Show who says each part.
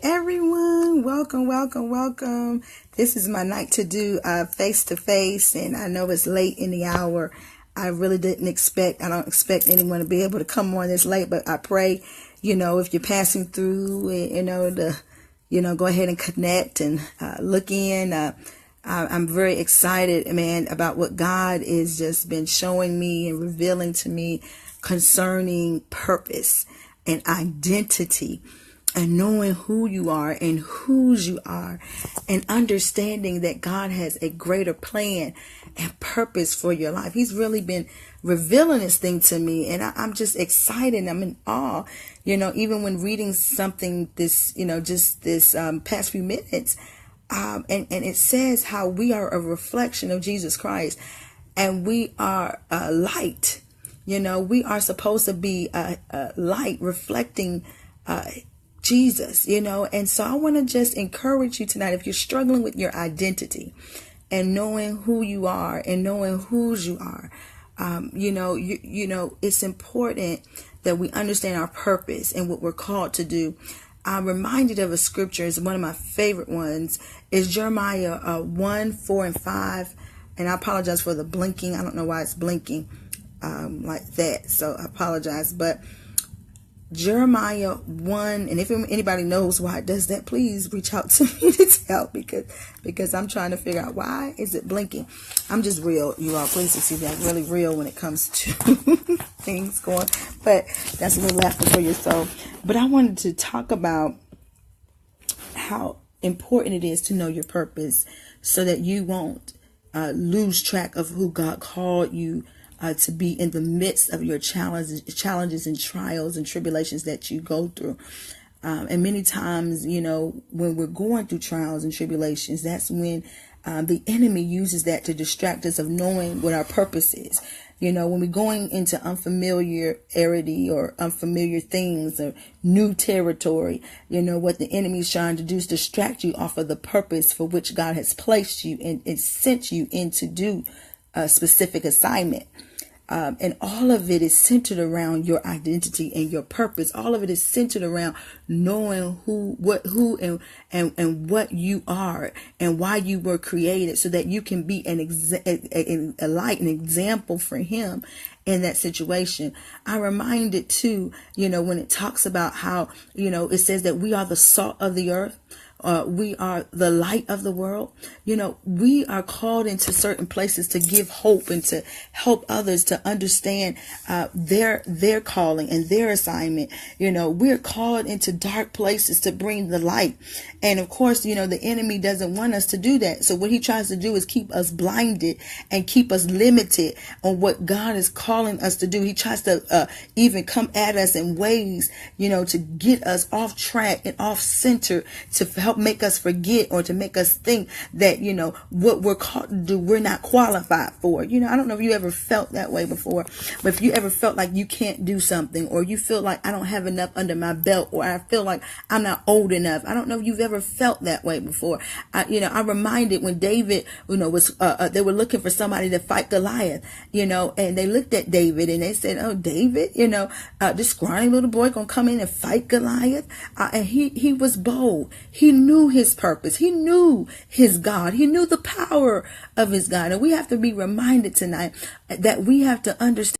Speaker 1: Everyone, welcome, welcome, welcome. This is my night to do face to face, and I know it's late in the hour. I really don't expect anyone to be able to come on this late, but I pray, if you're passing through, go ahead and connect and look in. I'm very excited, man, about what God is just been showing me and revealing to me concerning purpose and identity, and knowing who you are and whose you are, and understanding that God has a greater plan and purpose for your life. He's really been revealing this thing to me, and I'm just excited. I'm in awe, even when reading something this past few minutes, and it says how we are a reflection of Jesus Christ, and we are a light. We are supposed to be a light reflecting Jesus, and so I want to just encourage you tonight, if you're struggling with your identity and knowing who you are and knowing whose you are, it's important that we understand our purpose and what we're called to do. I'm reminded of a scripture. It's one of my favorite ones. Is Jeremiah 1:4-5, and I apologize for the blinking. I don't know why it's blinking like that, so I apologize, but Jeremiah 1, and if anybody knows why it does that, please reach out to me to tell, because I'm trying to figure out why is it blinking. I'm just real, you all. Please excuse me. I'm really real when it comes to things going, but that's a little laughter for your soul. But I wanted to talk about how important it is to know your purpose, so that you won't lose track of who God called you to be in the midst of your challenges and trials and tribulations that you go through. And many times, when we're going through trials and tribulations, that's when the enemy uses that to distract us of knowing what our purpose is. When we're going into unfamiliarity or unfamiliar things or new territory, what the enemy is trying to do is distract you off of the purpose for which God has placed you and sent you in to do a specific assignment. And all of it is centered around your identity and your purpose. All of it is centered around knowing who and what you are and why you were created, so that you can be a light, an example for Him in that situation. I'm reminded too, when it talks about how, it says that we are the salt of the earth. We are the light of the world. We are called into certain places to give hope and to help others to understand their calling and their assignment. We're called into dark places to bring the light. And of course, the enemy doesn't want us to do that. So what he tries to do is keep us blinded and keep us limited on what God is calling us to do. He tries to even come at us in ways, to get us off track and off center, to help make us forget or to make us think that, what we're called to do, we're not qualified for. I don't know if you ever felt that way before, but if you ever felt like you can't do something, or you feel like I don't have enough under my belt, or I feel like I'm not old enough. I don't know if you've ever felt that way before. I'm reminded when David, was they were looking for somebody to fight Goliath, and they looked at David and they said, "Oh, David, this scrawny little boy gonna come in and fight Goliath?" And he was bold. He knew his purpose. He knew his God. He knew the power of his God. And we have to be reminded tonight that we have to understand